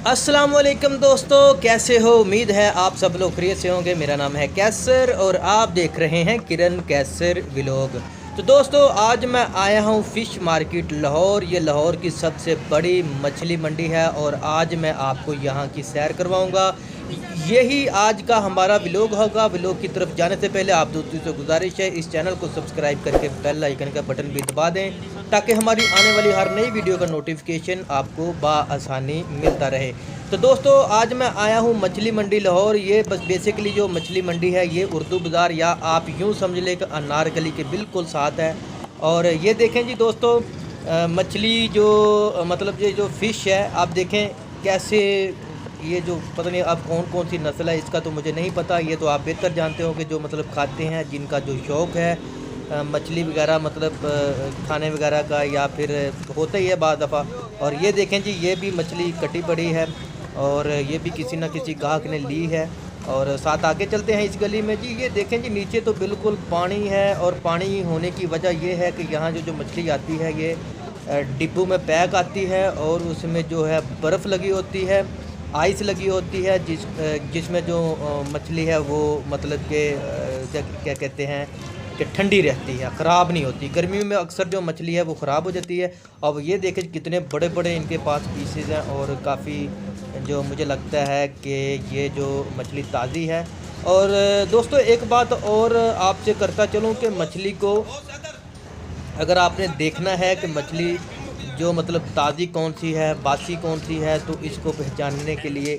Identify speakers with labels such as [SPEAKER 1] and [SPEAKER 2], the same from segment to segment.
[SPEAKER 1] अस्सलाम वालेकुम दोस्तों, कैसे हो? उम्मीद है आप सब लोग खैरियत से होंगे। मेरा नाम है कैसर और आप देख रहे हैं किरण कैसर व्लॉग। तो दोस्तों, आज मैं आया हूँ फ़िश मार्केट लाहौर। ये लाहौर की सबसे बड़ी मछली मंडी है और आज मैं आपको यहाँ की सैर करवाऊँगा। यही आज का हमारा व्लॉग होगा। व्लॉग की तरफ जाने से पहले आप दोस्तों से गुजारिश है, इस चैनल को सब्सक्राइब करके बेल आइकन का बटन भी दबा दें ताकि हमारी आने वाली हर नई वीडियो का नोटिफिकेशन आपको बाआसानी मिलता रहे। तो दोस्तों, आज मैं आया हूँ मछली मंडी लाहौर। ये बस बेसिकली जो मछली मंडी है ये उर्दू बाज़ार या आप यूँ समझ लें कि अनारकली के बिल्कुल साथ है। और ये देखें जी दोस्तों, मछली जो मतलब ये जो फ़िश है आप देखें कैसे, ये जो पता नहीं अब कौन कौन सी नस्ल है इसका तो मुझे नहीं पता। ये तो आप बेहतर जानते हो कि जो मतलब खाते हैं, जिनका जो शौक़ है मछली वगैरह मतलब खाने वगैरह का, या फिर होता ही है बाद दफ़ा। और ये देखें जी, ये भी मछली कटी पड़ी है और ये भी किसी न किसी गाहक ने ली है। और साथ आगे चलते हैं इस गली में जी। ये देखें जी, नीचे तो बिल्कुल पानी है और पानी होने की वजह ये है कि यहाँ जो मछली आती है ये डिब्बों में पैक आती है और उसमें जो है बर्फ़ लगी होती है, आइस लगी होती है, जिसमें जो मछली है वो मतलब कि क्या कहते हैं कि ठंडी रहती है, ख़राब नहीं होती। गर्मी में अक्सर जो मछली है वो ख़राब हो जाती है। अब ये देखें कितने बड़े बड़े इनके पास पीसेज हैं और काफ़ी जो मुझे लगता है कि ये जो मछली ताज़ी है। और दोस्तों, एक बात और आपसे करता चलूँ कि मछली को अगर आपने देखना है कि मछली जो मतलब ताज़ी कौन सी है, बासी कौन सी है, तो इसको पहचानने के लिए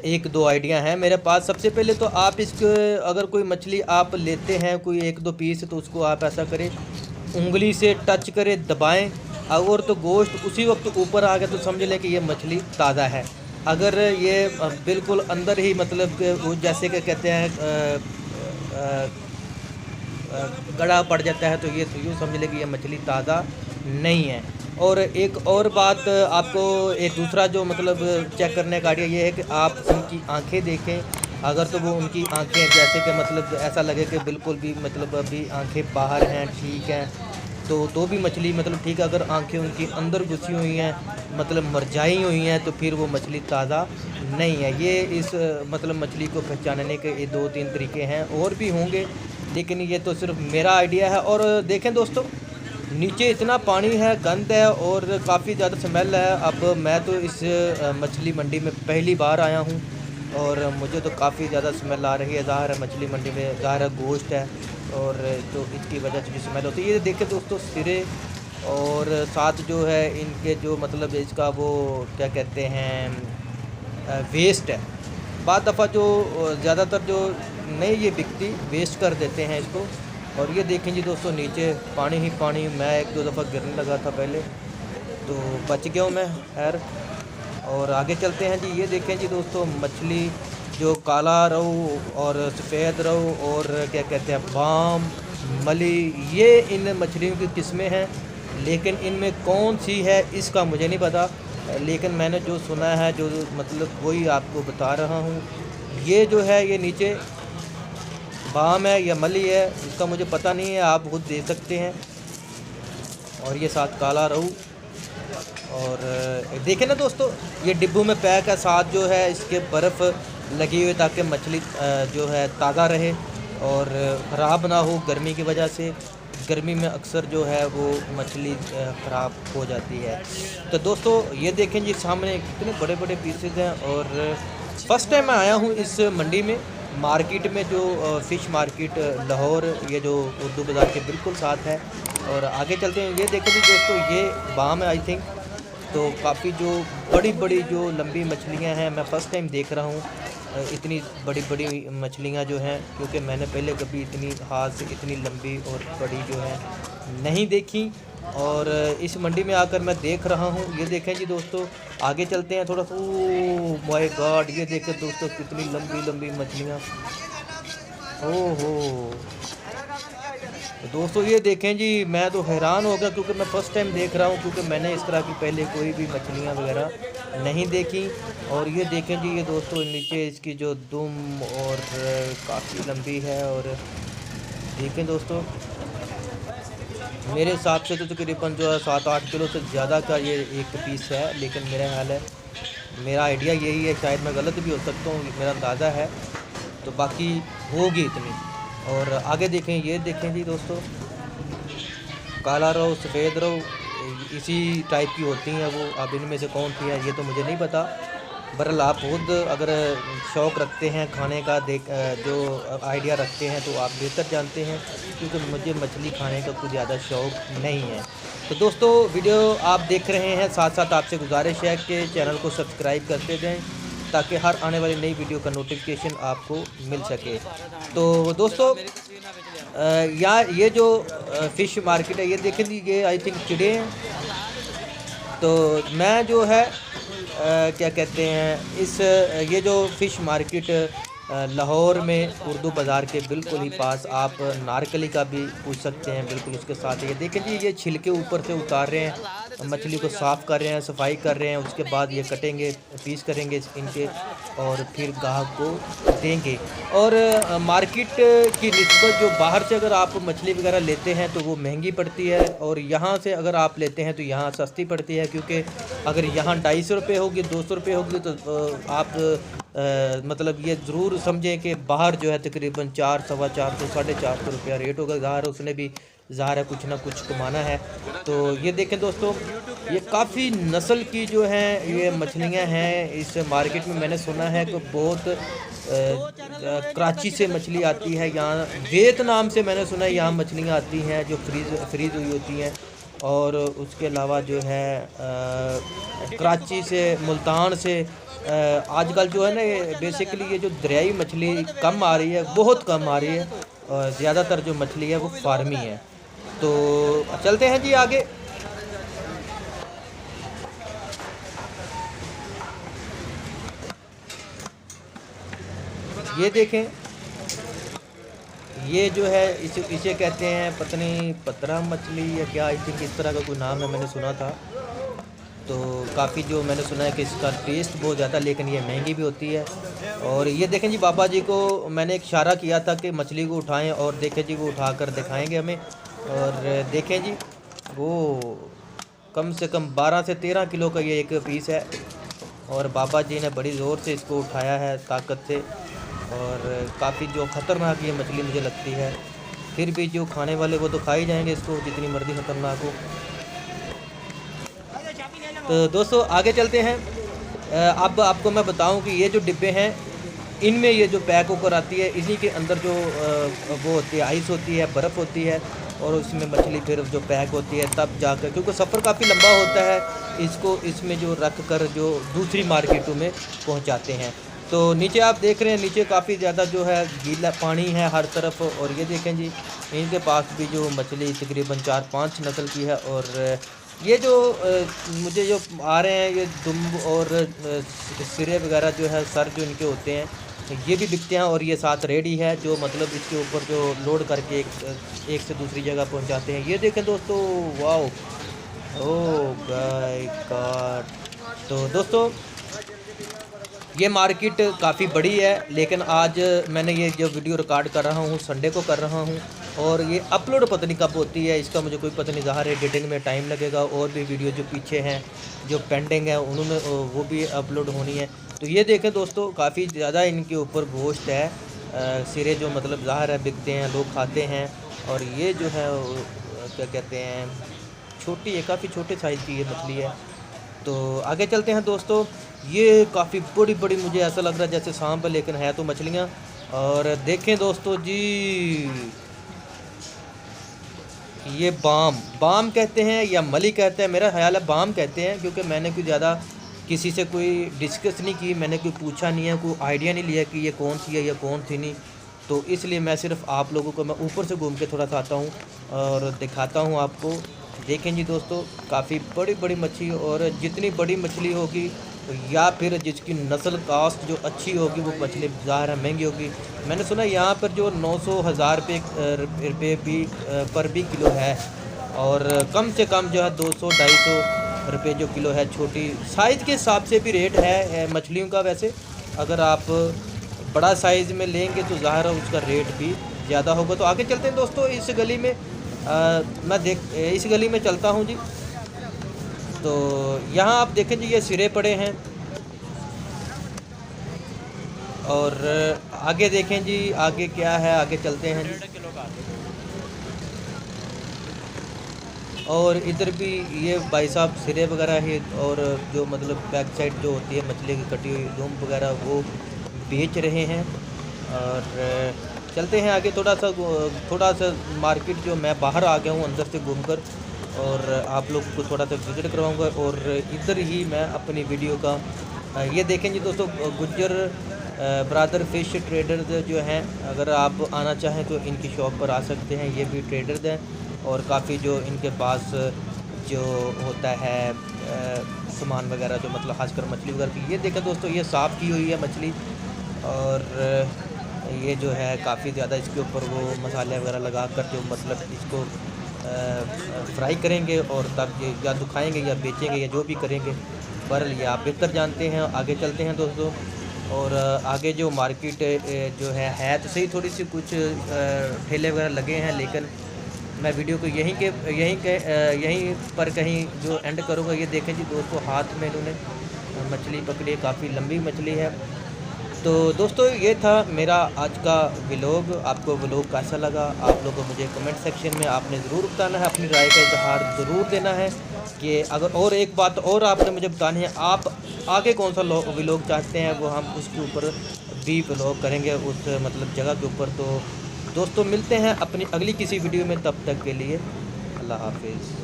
[SPEAKER 1] एक दो आइडिया हैं मेरे पास। सबसे पहले तो आप इसको अगर कोई मछली आप लेते हैं कोई एक दो पीस, तो उसको आप ऐसा करें, उंगली से टच करें, दबाएं। अगर तो गोश्त उसी वक्त ऊपर आ गया तो समझ लें कि ये मछली ताज़ा है। अगर ये बिल्कुल अंदर ही मतलब वो जैसे कि कहते हैं गड़ा पड़ जाता है, तो ये तो यूँ समझ लें कि ये मछली ताज़ा नहीं है। और एक और बात आपको, एक दूसरा जो मतलब चेक करने का आइडिया ये है कि आप उनकी आंखें देखें। अगर तो वो उनकी आंखें जैसे कि मतलब ऐसा लगे कि बिल्कुल भी मतलब अभी आंखें बाहर हैं, ठीक हैं, तो भी मछली मतलब ठीक है। अगर आंखें उनकी अंदर घुसी हुई हैं, मतलब मरझाई हुई हैं, तो फिर वो मछली ताज़ा नहीं है। ये इस मतलब मछली को पहचानने के ये दो तीन तरीके हैं, और भी होंगे, लेकिन ये तो सिर्फ मेरा आइडिया है। और देखें दोस्तों, नीचे इतना पानी है, गंद है और काफ़ी ज़्यादा स्मेल है। अब मैं तो इस मछली मंडी में पहली बार आया हूँ और मुझे तो काफ़ी ज़्यादा स्मेल आ रही है। ज़ाहिर है मछली मंडी में ज़ाहिर है गोश्त है और तो इसकी वजह से भी स्मेल होती है। ये देखें दोस्तों, सिरे और साथ जो है इनके जो मतलब इसका वो क्या कहते हैं वेस्ट है। बाद दफ़ा जो ज़्यादातर जो नहीं ये बिकती, वेस्ट कर देते हैं इसको। और ये देखें जी दोस्तों, नीचे पानी ही पानी। मैं एक दो दफ़ा गिरने लगा था पहले, तो बच गया हूँ मैं, खैर। और आगे चलते हैं जी। ये देखें जी दोस्तों, मछली जो काला रोहू और सफ़ेद रोहू और क्या कहते हैं बाम, मली, ये इन मछलियों की किस्में हैं, लेकिन इनमें कौन सी है इसका मुझे नहीं पता। लेकिन मैंने जो सुना है जो मतलब वही आपको बता रहा हूँ। ये जो है ये नीचे बाम है या मली है, इसका मुझे पता नहीं है, आप खुद देख सकते हैं। और ये साथ काला रोहू। और देखें ना दोस्तों, ये डिब्बों में पैक है, साथ जो है इसके बर्फ़ लगी हुई ताकि मछली जो है ताज़ा रहे और ख़राब ना हो गर्मी की वजह से। गर्मी में अक्सर जो है वो मछली ख़राब हो जाती है। तो दोस्तों, ये देखें जी सामने कितने बड़े बड़े पीसेज हैं। और फ़र्स्ट टाइम मैं आया हूँ इस मंडी में, मार्केट में, जो फ़िश मार्केट लाहौर, ये जो उर्दू बाज़ार के बिल्कुल साथ है। और आगे चलते हैं। ये देखें जी दोस्तों, ये बाम है आई थिंक। तो काफ़ी जो बड़ी बड़ी जो लंबी मछलियां हैं, मैं फ़र्स्ट टाइम देख रहा हूँ इतनी बड़ी बड़ी मछलियां जो हैं, क्योंकि मैंने पहले कभी इतनी हाथ से इतनी लंबी और बड़ी जो है नहीं देखी। और इस मंडी में आकर मैं देख रहा हूँ। ये देखें जी दोस्तों, आगे चलते हैं थोड़ा सा। ओह माय गॉड, ये देखें दोस्तों कितनी लंबी लंबी मछलियाँ। ओहो दोस्तों, ये देखें जी, मैं तो हैरान हो गया क्योंकि मैं फ़र्स्ट टाइम देख रहा हूँ, क्योंकि मैंने इस तरह की पहले कोई भी मछलियाँ वगैरह नहीं देखी। और ये देखें जी, ये दोस्तों नीचे इसकी जो दुम और काफ़ी लंबी है। और देखें दोस्तों, मेरे हिसाब से तो तकरीबन जो है 7-8 किलो से ज़्यादा का ये एक पीस है, लेकिन मेरा ख्याल है, मेरा आइडिया यही है, शायद मैं गलत भी हो सकता हूँ, मेरा अंदाज़ा है, तो बाकी होगी इतनी। और आगे देखें, ये देखें जी दोस्तों, काला रोहू, सफ़ेद रोहू इसी टाइप की होती हैं वो। अब इनमें से कौन सी है ये तो मुझे नहीं पता। बहरहाल आप खुद अगर शौक़ रखते हैं खाने का, जो आइडिया रखते हैं, तो आप बेहतर जानते हैं, क्योंकि मुझे मछली खाने का कुछ ज़्यादा शौक़ नहीं है। तो दोस्तों, वीडियो आप देख रहे हैं, साथ साथ आपसे गुजारिश है कि चैनल को सब्सक्राइब करते जाएं, ताकि हर आने वाली नई वीडियो का नोटिफिकेशन आपको मिल सके। तो दोस्तों, यहाँ ये जो फ़िश मार्केट है, ये देखें जी, ये आई थिंक चिड़े हैं। तो मैं जो है क्या कहते हैं, इस ये जो फ़िश मार्केट लाहौर में उर्दू बाज़ार के बिल्कुल ही पास, आप नारकली का भी पूछ सकते हैं, बिल्कुल उसके साथ। ये देखें जी, ये छिलके ऊपर से उतार रहे हैं, मछली को साफ़ कर रहे हैं, सफाई कर रहे हैं, उसके बाद ये कटेंगे, पीस करेंगे इनके, और फिर गाहक को देंगे। और मार्केट की निस्बत जो बाहर से अगर आप मछली वगैरह लेते हैं तो वो महंगी पड़ती है, और यहाँ से अगर आप लेते हैं तो यहाँ सस्ती पड़ती है, क्योंकि अगर यहाँ 250 रुपये होगी, 200 रुपये होगी, तो आप मतलब ये ज़रूर समझें कि बाहर जो है तकरीबन 400, 450, 450 रुपया रेट होगा। ज़ाहिर है उसने भी ज़ाहिर है कुछ ना कुछ कमाना है। तो ये देखें दोस्तों, ये काफ़ी नस्ल की जो हैं ये मछलियाँ हैं इस मार्केट में। मैंने सुना है कि बहुत कराची से मछली आती है, यहाँ वियतनाम से मैंने सुना है यहाँ मछलियाँ आती हैं जो फ्रीज़ हुई होती हैं। और उसके अलावा जो है कराची से, मुल्तान से, आजकल जो है ना, ये बेसिकली ये जो दरियाई मछली कम आ रही है, बहुत कम आ रही है, और ज़्यादातर जो मछली है वो फार्मी है। तो चलते हैं जी आगे। ये देखें, ये जो है इसे कहते हैं पता नहीं पतरा मछली या क्या, आई थिंक इस तरह का कोई नाम है, मैंने सुना था। तो काफ़ी जो मैंने सुना है कि इसका टेस्ट बहुत ज़्यादा, लेकिन ये महंगी भी होती है। और ये देखें जी, बाबा जी को मैंने एक इशारा किया था कि मछली को उठाएं, और देखें जी वो उठाकर दिखाएंगे हमें। और देखें जी, वो कम से कम 12 से 13 किलो का ये एक पीस है, और बाबा जी ने बड़ी ज़ोर से इसको उठाया है, ताकत से। और काफ़ी जो ख़तरनाक ये मछली मुझे लगती है, फिर भी जो खाने वाले वो तो खा ही जाएंगे इसको, जितनी मर्ज़ी ख़तरनाक हो। तो दोस्तों आगे चलते हैं। अब आपको मैं बताऊं कि ये जो डिब्बे हैं, इनमें ये जो पैक होकर आती है, इसी के अंदर जो वो होती है, आइस होती है, बर्फ़ होती है, और उसमें मछली फिर जो पैक होती है, तब जाकर, क्योंकि सफ़र काफ़ी लंबा होता है, इसको इसमें जो रख कर जो दूसरी मार्केटों में पहुंचाते हैं। तो नीचे आप देख रहे हैं, नीचे काफ़ी ज़्यादा जो है गीला पानी है हर तरफ। और ये देखें जी, इनके पास भी जो मछली तकरीबन 4-5 नस्ल की है। और ये जो मुझे जो आ रहे हैं, ये दुम्ब और सिरे वगैरह जो है, सर जो इनके होते हैं, ये भी बिकते हैं। और ये साथ रेडी है जो मतलब इसके ऊपर जो लोड करके एक से दूसरी जगह पहुंचाते हैं। ये देखें दोस्तों, वाओ, ओह माय गॉड। तो दोस्तों, ये मार्केट काफ़ी बड़ी है, लेकिन आज मैंने ये जो वीडियो रिकॉर्ड कर रहा हूँ संडे को कर रहा हूँ, और ये अपलोड पता नहीं कब होती है, इसका मुझे कोई पता नहीं। ज़ाहिर है एडिटिंग में टाइम लगेगा, और भी वीडियो जो पीछे हैं जो पेंडिंग है उन्होंने वो भी अपलोड होनी है। तो ये देखें दोस्तों, काफ़ी ज़्यादा इनके ऊपर गोश्त है, सिरे जो मतलब ज़ाहिर है बिकते हैं, लोग खाते हैं। और ये जो है क्या कहते हैं, छोटी है, काफ़ी छोटे साइज़ की ये मछली है। तो आगे चलते हैं दोस्तों। ये काफ़ी बड़ी बड़ी, मुझे ऐसा लग रहा है जैसे सांप है, लेकिन है तो मछलियाँ। और देखें दोस्तों जी, ये बाम कहते हैं या मली कहते हैं, मेरा ख्याल है बाम कहते हैं, क्योंकि मैंने कोई ज़्यादा किसी से कोई डिस्कस नहीं की, मैंने कोई पूछा नहीं है, कोई आइडिया नहीं लिया कि ये कौन सी है या कौन सी नहीं। तो इसलिए मैं सिर्फ आप लोगों को मैं ऊपर से घूम के थोड़ा सा आता हूँ और दिखाता हूँ आपको। देखें जी दोस्तों, काफ़ी बड़ी बड़ी मछली, और जितनी बड़ी मछली होगी या फिर जिसकी नस्ल कास्ट जो अच्छी होगी, वो मछली ज़ाहिर है महंगी होगी। मैंने सुना यहाँ पर जो 900-1000 रुपये भी पर भी किलो है, और कम से कम जो है 200-250 रुपये जो किलो है। छोटी साइज़ के हिसाब से भी रेट है मछलियों का। वैसे अगर आप बड़ा साइज़ में लेंगे तो ज़ाहिर है उसका रेट भी ज़्यादा होगा। तो आगे चलते हैं दोस्तों इस गली में, मैं इस गली में चलता हूँ जी। तो यहाँ आप देखें जी, ये सिरे पड़े हैं और आगे देखें जी, आगे क्या है, आगे चलते हैं जी। और इधर भी ये भाई साहब सिरे वगैरह है, और जो मतलब बैक साइड जो होती है मछली की कटी हुई लूम वगैरह वो बेच रहे हैं। और चलते हैं आगे, थोड़ा सा मार्केट जो मैं बाहर आ गया हूँ अंदर से घूमकर, और आप लोग को थोड़ा सा विज़िट करवाऊँगा। और इधर ही मैं अपनी वीडियो का ये देखें जी दोस्तों, गुज्जर ब्रादर फ़िश ट्रेडर्स जो हैं, अगर आप आना चाहें तो इनकी शॉप पर आ सकते हैं। ये भी ट्रेडर्स हैं और काफ़ी जो इनके पास जो होता है सामान वगैरह, जो मतलब खासकर मछली वगैरह की। ये देखें दोस्तों, ये साफ़ की हुई है मछली, और ये जो है काफ़ी ज़्यादा इसके ऊपर वो मसाले वगैरह लगा कर जो मतलब इसको फ्राई करेंगे, और तब ये या दुखाएँगे या बेचेंगे या जो भी करेंगे, बहरहाल ये आप बेहतर जानते हैं। आगे चलते हैं दोस्तों, और आगे जो मार्केट जो है तो सही, थोड़ी सी कुछ ठेले वगैरह लगे हैं, लेकिन मैं वीडियो को यहीं पर कहीं जो एंड करूँगा। ये देखें जी दोस्तों, हाथ में इन्होंने मछली पकड़ी है, काफ़ी लंबी मछली है। तो दोस्तों ये था मेरा आज का व्लॉग। आपको व्लॉग कैसा लगा, आप लोगों को मुझे कमेंट सेक्शन में आपने ज़रूर बताना है, अपनी राय का इजहार ज़रूर देना है कि अगर, और एक बात और आपने मुझे बतानी है, आप आगे कौन सा व्लॉग चाहते हैं, वो हम उसके ऊपर भी व्लॉग करेंगे, उस मतलब जगह के ऊपर। तो दोस्तों मिलते हैं अपनी अगली किसी वीडियो में, तब तक के लिए अल्लाह हाफिज़।